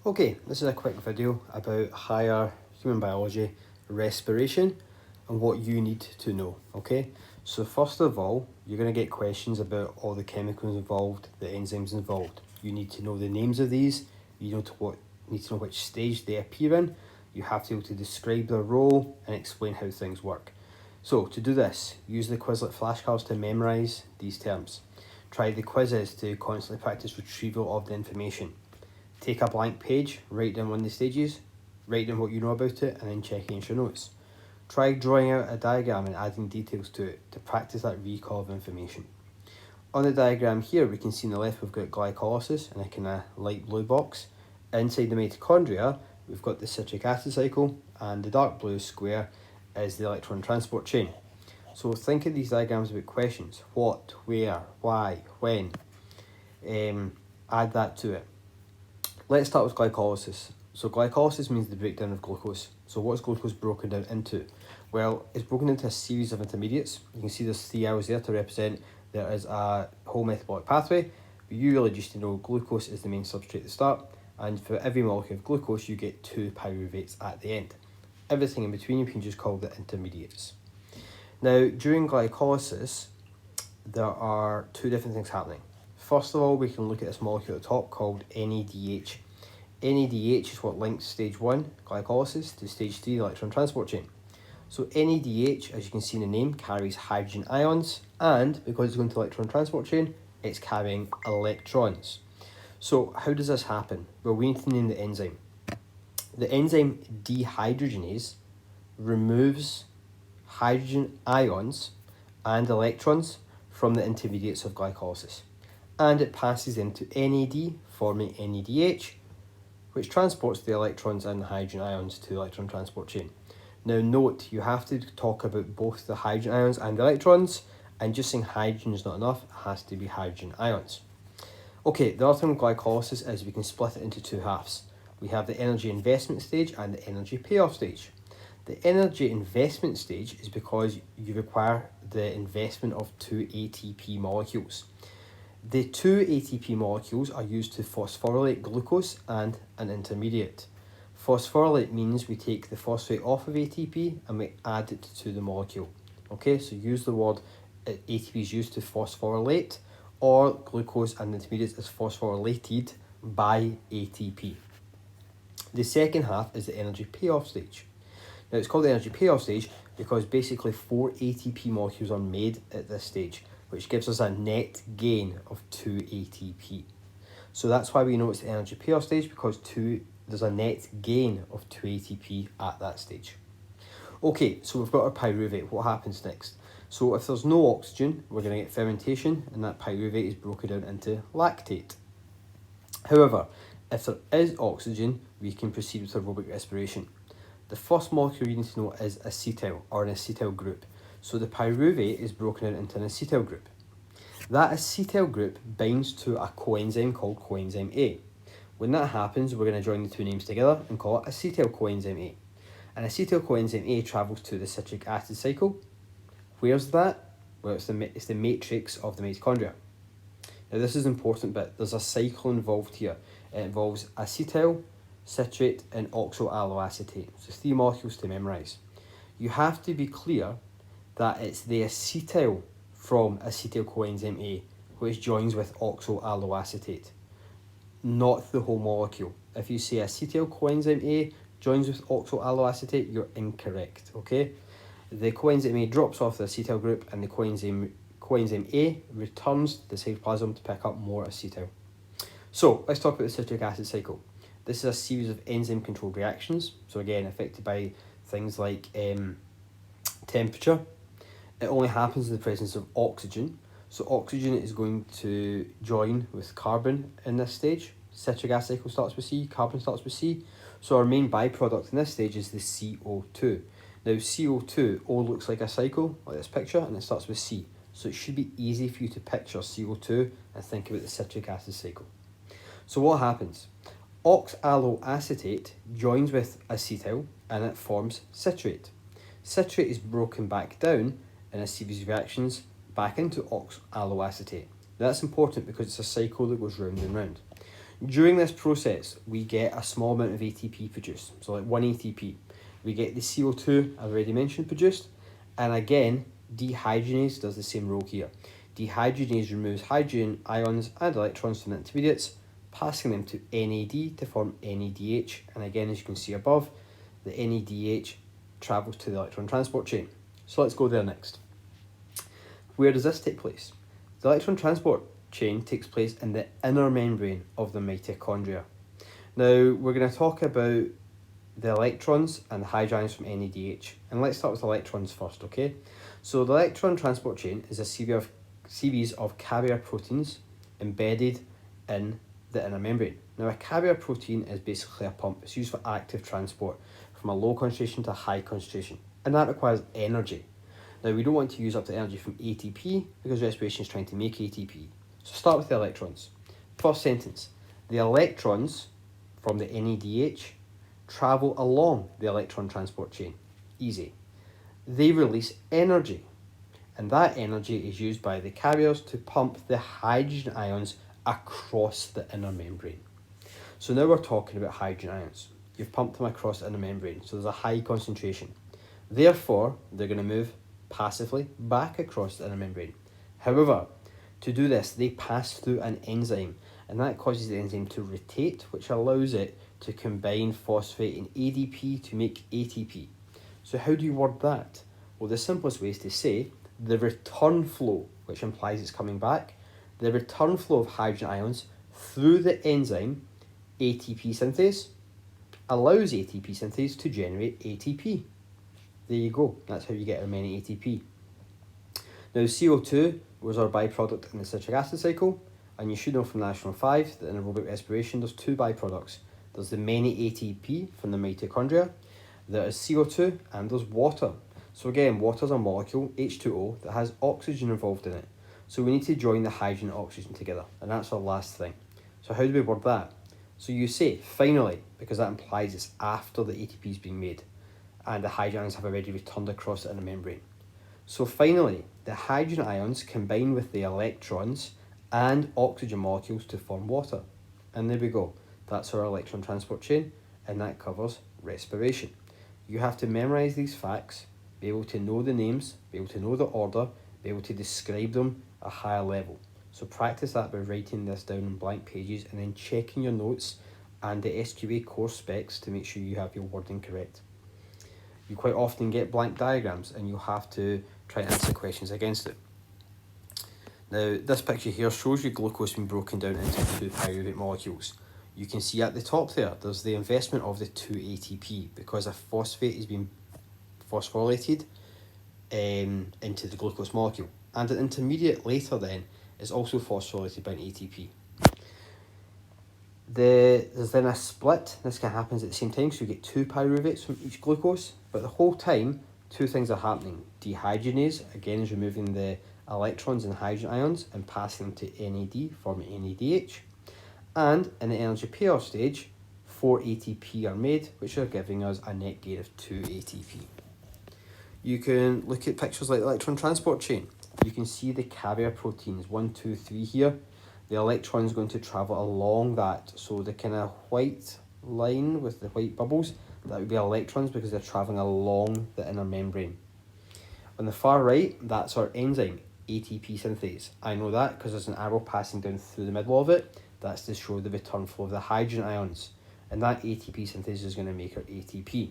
Okay, this is a quick video about higher human biology, respiration, and what you need to know, okay? So first of all, you're going to get questions about all the chemicals involved, the enzymes involved. You need to know the names of these, you need to know which stage they appear in, you have to be able to describe their role and explain how things work. So to do this, use the Quizlet flashcards to memorise these terms. Try the quizzes to constantly practice retrieval of the information. Take a blank page, write down one of the stages, write down what you know about it, and then check against your notes. Try drawing out a diagram and adding details to it to practice that recall of information. On the diagram here, we can see on the left we've got glycolysis in a kind of light blue box. Inside the mitochondria, we've got the citric acid cycle, and the dark blue square is the electron transport chain. So think of these diagrams about questions. What, where, why, when. Add that to it. Let's start with glycolysis. So glycolysis means the breakdown of glucose. So what's glucose broken down into? Well, it's broken into a series of intermediates. You can see there's 3 arrows there to represent there is a whole metabolic pathway. But you really just know glucose is the main substrate at the start, and for every molecule of glucose you get 2 pyruvates at the end. Everything in between you can just call the intermediates. Now, during glycolysis, there are 2 different things happening. First of all, we can look at this molecule at the top called NADH. NADH is what links stage 1, glycolysis, to stage 3, electron transport chain. So NADH, as you can see in the name, carries hydrogen ions, and because it's going to electron transport chain, it's carrying electrons. So how does this happen? Well, we need to name the enzyme. The enzyme dehydrogenase removes hydrogen ions and electrons from the intermediates of glycolysis, and it passes into NAD, forming NADH, which transports the electrons and the hydrogen ions to the electron transport chain. Now note, you have to talk about both the hydrogen ions and the electrons, and just saying hydrogen is not enough, it has to be hydrogen ions. Okay, the other thing with glycolysis is we can split it into 2 halves. We have the energy investment stage and the energy payoff stage. The energy investment stage is because you require the investment of 2 ATP molecules. The 2 ATP molecules are used to phosphorylate glucose and an intermediate. Phosphorylate means we take the phosphate off of ATP and we add it to the molecule. Okay, so use the word ATP is used to phosphorylate, or glucose and intermediates is phosphorylated by ATP. The second half is the energy payoff stage. Now it's called the energy payoff stage because basically 4 ATP molecules are made at this stage, which gives us a net gain of 2 ATP. So that's why we know it's the energy payoff stage, because there's a net gain of 2 ATP at that stage. Okay, so we've got our pyruvate. What happens next? So if there's no oxygen, we're going to get fermentation, and that pyruvate is broken down into lactate. However, if there is oxygen, we can proceed with aerobic respiration. The first molecule you need to know is acetyl, or an acetyl group. So the pyruvate is broken out into an acetyl group. That acetyl group binds to a coenzyme called coenzyme A. When that happens, we're going to join the 2 names together and call it acetyl coenzyme A. And acetyl coenzyme A travels to the citric acid cycle. Where's that? Well, it's the matrix of the mitochondria. Now this is an important bit. There's a cycle involved here. It involves acetyl, citrate, and oxaloacetate. So 3 molecules to memorise. You have to be clear that it's the acetyl from acetyl coenzyme A which joins with oxaloacetate, not the whole molecule. If you say acetyl coenzyme A joins with oxaloacetate, you're incorrect, okay? The coenzyme A drops off the acetyl group, and the coenzyme A returns to the cytoplasm to pick up more acetyl. So let's talk about the citric acid cycle. This is a series of enzyme-controlled reactions, so again affected by things like temperature. It only happens in the presence of oxygen. So oxygen is going to join with carbon in this stage. Citric acid cycle starts with C, carbon starts with C. So our main byproduct in this stage is the CO2. Now CO2 all looks like a cycle, like this picture, and it starts with C. So it should be easy for you to picture CO2 and think about the citric acid cycle. So what happens? Oxaloacetate joins with acetyl and it forms citrate. Citrate is broken back down in a series of reactions back into oxaloacetate. Now that's important because it's a cycle that goes round and round. During this process, we get a small amount of ATP produced, so like 1 ATP. We get the CO2, I've already mentioned, produced, and again, dehydrogenase does the same role here. Dehydrogenase removes hydrogen ions and electrons from the intermediates, passing them to NAD to form NADH, and again, as you can see above, the NADH travels to the electron transport chain. So let's go there next. Where does this take place? The electron transport chain takes place in the inner membrane of the mitochondria. Now, we're going to talk about the electrons and the hydrogen ions from NADH. And let's start with electrons first, okay? So the electron transport chain is a series of carrier proteins embedded in the inner membrane. Now, a carrier protein is basically a pump. It's used for active transport from a low concentration to a high concentration, and that requires energy. Now, we don't want to use up the energy from ATP because respiration is trying to make ATP. So start with the electrons. First sentence, the electrons from the NADH travel along the electron transport chain. Easy. They release energy, and that energy is used by the carriers to pump the hydrogen ions across the inner membrane. So now we're talking about hydrogen ions. You've pumped them across the inner membrane, so there's a high concentration. Therefore, they're going to move passively back across the inner membrane. However, to do this, they pass through an enzyme, and that causes the enzyme to rotate, which allows it to combine phosphate and ADP to make ATP. So how do you word that? Well, the simplest way is to say the return flow, which implies it's coming back, the return flow of hydrogen ions through the enzyme ATP synthase allows ATP synthase to generate ATP. There you go, that's how you get our many ATP. Now, CO2 was our byproduct in the citric acid cycle, and you should know from National 5 that in aerobic respiration there's two byproducts. There's the many ATP from the mitochondria, there is CO2, and there's water. So again, water is a molecule, H2O, that has oxygen involved in it. So we need to join the hydrogen and oxygen together, and that's our last thing. So how do we word that? So you say, finally, because that implies it's after the ATP is being made, and the hydrogen ions have already returned across the inner membrane. So finally, the hydrogen ions combine with the electrons and oxygen molecules to form water. And there we go. That's our electron transport chain, and that covers respiration. You have to memorize these facts, be able to know the names, be able to know the order, be able to describe them at a higher level. So practice that by writing this down on blank pages and then checking your notes and the SQA course specs to make sure you have your wording correct. You quite often get blank diagrams and you'll have to try and answer questions against it. Now, this picture here shows you glucose being broken down into two pyruvate molecules. You can see at the top there's the investment of the 2 ATP because a phosphate is being phosphorylated into the glucose molecule. And an intermediate later then is also phosphorylated by an ATP. There's then a split. This can happen at the same time, so you get 2 pyruvates from each glucose, but the whole time, two things are happening. Dehydrogenase, again, is removing the electrons and hydrogen ions and passing them to NAD, forming NADH. And in the energy payoff stage, 4 ATP are made, which are giving us a net gain of 2 ATP. You can look at pictures like the electron transport chain. You can see the carrier proteins, 1, 2, 3 here. The electron is going to travel along that. So the kind of white line with the white bubbles, that would be electrons because they're traveling along the inner membrane. On the far right, that's our enzyme, ATP synthase. I know that because there's an arrow passing down through the middle of it. That's to show the return flow of the hydrogen ions. And that ATP synthase is going to make our ATP.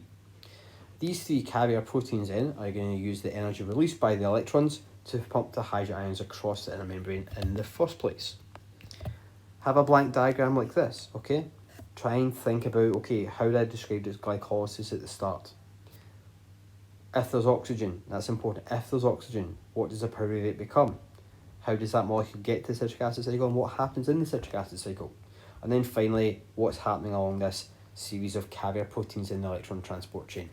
These 3 carrier proteins then are going to use the energy released by the electrons to pump the hydrogen ions across the inner membrane in the first place. Have a blank diagram like this, okay? Try and think about, okay, how did I describe this glycolysis at the start? If there's oxygen, that's important. If there's oxygen, what does a pyruvate become? How does that molecule get to the citric acid cycle and what happens in the citric acid cycle? And then finally, what's happening along this series of carrier proteins in the electron transport chain?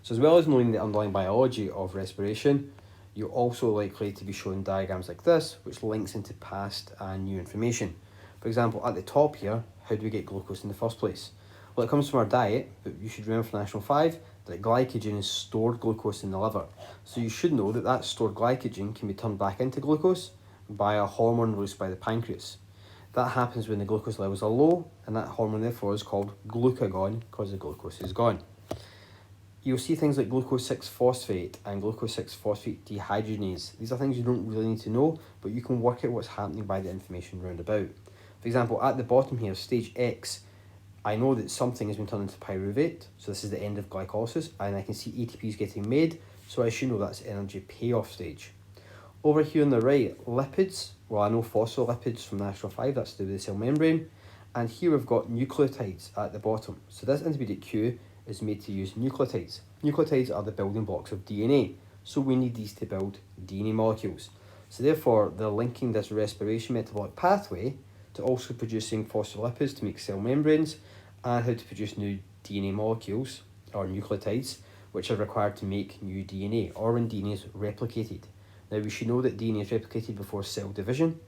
So as well as knowing the underlying biology of respiration, you're also likely to be shown diagrams like this, which links into past and new information. For example, at the top here, how do we get glucose in the first place? Well, it comes from our diet, but you should remember from National 5 that glycogen is stored glucose in the liver. So you should know that stored glycogen can be turned back into glucose by a hormone released by the pancreas. That happens when the glucose levels are low, and that hormone therefore is called glucagon because the glucose is gone. You'll see things like glucose 6-phosphate and glucose 6-phosphate dehydrogenase. These are things you don't really need to know, but you can work out what's happening by the information round about. For example, at the bottom here, stage X, I know that something has been turned into pyruvate, so this is the end of glycolysis, and I can see ATP is getting made, so I should know that's energy payoff stage. Over here on the right, lipids, well I know phospholipids from National 5, that's to do with the cell membrane, and here we've got nucleotides at the bottom. So this intermediate Q is made to use nucleotides. Nucleotides are the building blocks of DNA, so we need these to build DNA molecules. So therefore, they're linking this respiration metabolic pathway to also producing phospholipids to make cell membranes, and how to produce new DNA molecules, or nucleotides, which are required to make new DNA, or when DNA is replicated. Now we should know that DNA is replicated before cell division,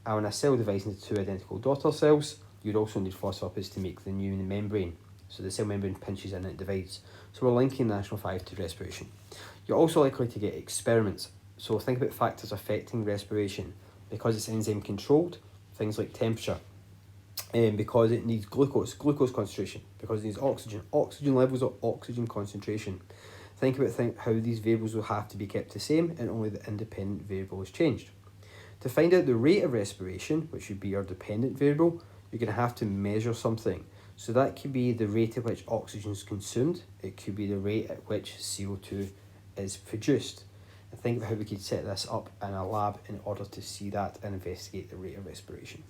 and when a cell divides into two identical daughter cells, you'd also need phospholipids to make the new membrane. So the cell membrane pinches in and it divides. So we're linking National 5 to respiration. You're also likely to get experiments. So think about factors affecting respiration. Because it's enzyme controlled, things like temperature. Because it needs glucose concentration. Because it needs oxygen levels or oxygen concentration. Think about how these variables will have to be kept the same, and only the independent variable is changed. To find out the rate of respiration, which would be your dependent variable, you're going to have to measure something. So that could be the rate at which oxygen is consumed. It could be the rate at which CO2 is produced. And think about how we could set this up in a lab in order to see that and investigate the rate of respiration.